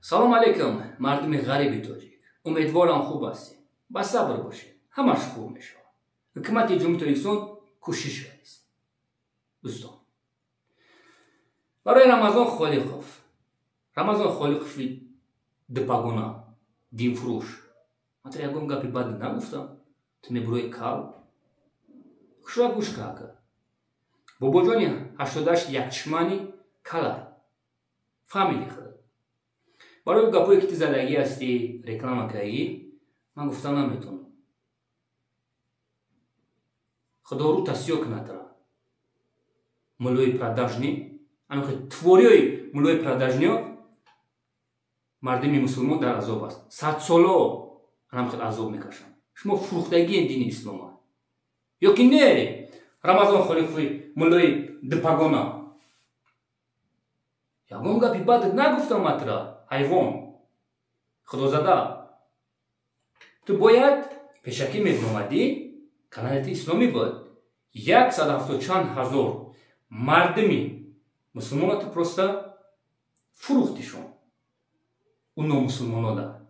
سلام علیکم مردم غریب تاجیک. امیدوارم خوب هستید. با صبر باشید. همش خوب میشه. حکومت جمهوری تاجیکستان کوشش کرده است. دوستان برای رمضان خالقوف دپاگونا دین فروش من تو یکم گپی بد نگفتم. تو میبروی کال خشوع گوش کاکا بابا جانی 88 یک چشمانی کالا فامیلی خود برای گپوی که تو زدگی هستی رکلام کردی من گفتم نمیتونم خدا رو تصیح کنه ترا ملوی پرداجنی انخه توریوی ملوی پرداجنیو مردمی مسلمان در عذاب است 100 ساله هم خود عذاب میکشن شما فروختگی دین اسلام یا که نه رمضان خالقوی ملوی دپاگونا یکم گپی بد نگفتم ترا حیوان خدا زده تو باید پیشکی میبرمدی کانالت اسلامی بود 170 چند هزار مردمی مسلمان تو پروستا فروختیشون اون مسلمان دا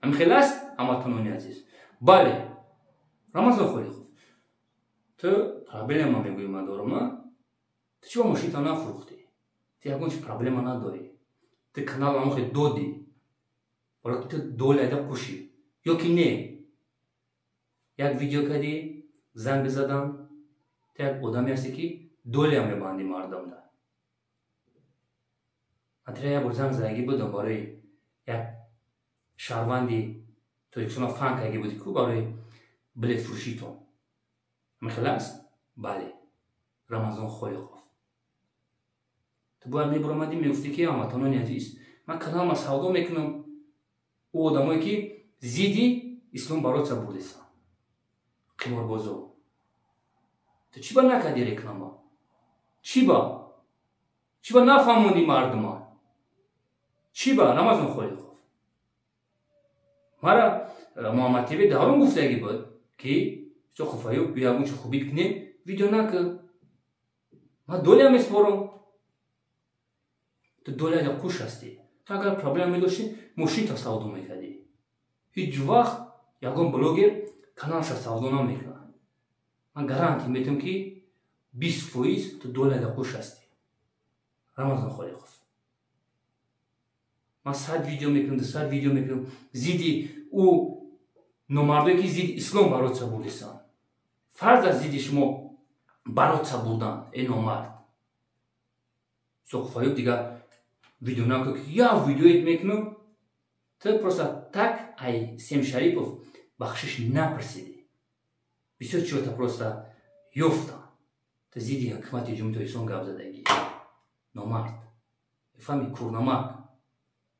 هم خیلی است اما تنونی عزیز بله رمضان خالقوف تو پرابلم ما میگوی من دارم تو چی با ماشین تا نفروختی تو یکون چی پرابلم نداری تو کانال هم خیلی دادی برای تو دوله دا کشی یا که نه یک ویدیو کردی زنگ بزدم تو یک آدمی هستی که دوله هم میبندی مردم دا من ترا یک بار زنگ زدگی بودم برای یک شهروندی تاجیکستان فنگ اگه بودی که برای بلیت فروشی تو میخیل است؟ بله رمضان خالقوف تو باید میبرمدی میگفتی که هموطنان عزیز من کانال سودا میکنم او آدمایی که زیدی اسلام برات بردیستن قماربازا تو چی با نکردی رکلاما چی با نفهموندی مردم چی با رمضان خالقوف مرا محمد تیوی دارون گفتگی بود که چه خفایو بیامون چه خوبی کنی ویدیو نکن من دوله هم اسپارم تو دوله دا خوش هستی تو اگر پرابلم میداشتی ماشین تا سودا میکردی هیچ وقت یکم بلوگر کانالش سودا نمیکنه من گارانتی میتونم که 20% تو دوله دا خوش هستی رمضان خالقوف من 100 ویدیو میکنم 200 ویدیو میکنم زیدی او نمردایی که زید اسلام برات بردیستن فرض از زیدی شما برات بردن ای نمرد سوخفایو دیگه ویدیو نکن که یا ویدیویت میکنم تو پروستا تک ای سیم شریفوف بخشش نپرسیدی بسیار چیو تا پروستا یفتن تو زیدی حکمت جمهوری تاجیکستان گپ زدگی نمرد فهمی کورنمک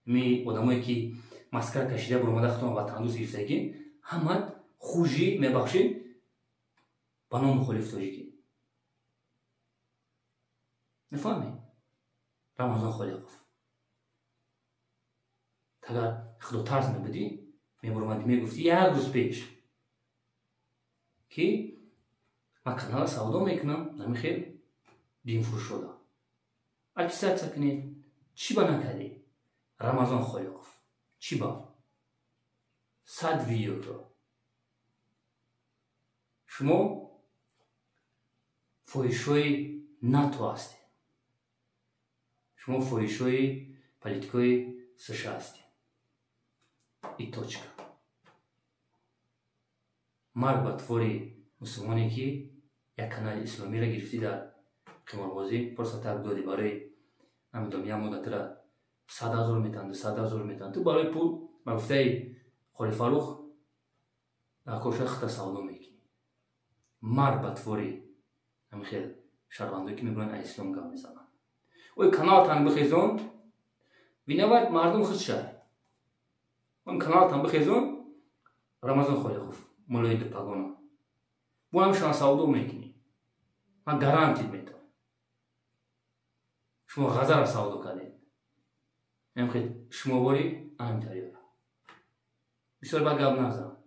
می آدمایی که مسکر کشیده برآمده خودتون وطندوز گرفتگی همه خوشی میبخشید با نام مخالف تاجیکی نفهمی رمضان خالقوف اگر خدا ترس میبودی میبرمدی میگفتی یک روز پیش که من کانال سودا میکنم نمیخیر دین فروش شده اگه سکنید چی با نکردی رمضان خالقوف چی با 100 ویدیو رو شما فویشوی ناتو هستی شما فویشوی پالیتیکوی سشا هستی ای توچکا مرگ با توری مسلمانی که یک کانال اسلامی را گرفتی در قماربازی پرسا تک دادی برای نمیدونم یک مدت را 100,000 میتن 200,000 میتن تو برای پول مگفته خوری فروخ در کوشه خطا سودا میکنی مرگ با توری نمیخیر شهروندایی که میبرن اسلام گام میزنن اوی کانال تن بخیزون بینوید مردم خود شد اون کانال تن بخیزون رمضان خالقوف ملوی دپاگونا بو هم شما سودا میکنی من گارانتی میتونم شما غزه را سودا کردید نمیخیر شما باری همینطوری بسیار با گپ نزن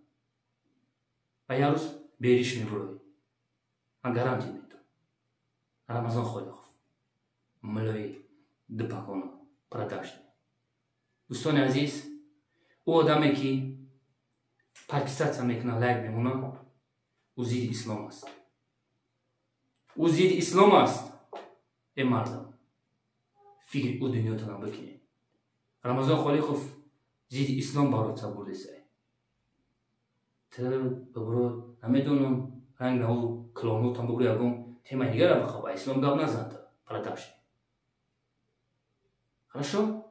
و یه روز بیریش میبروی من گارانتی میتونم رمضان خالقوف ملوی دپاگونا продажный دوستان عزیز، او آدمی که پاکستان میکنه لایک میمونه، او ضد اسلام است. او ضد اسلام است. ای مردم، فکر او دنیاتون بکنید. رمضان خالی خوف ضد اسلام برات بوده سه. تو ببرو نمیدونم رنگ نو کلونو تام ببرو یکم تیمه دیگر بخواب اسلام دام نزنده. پرتاش. Хорошо?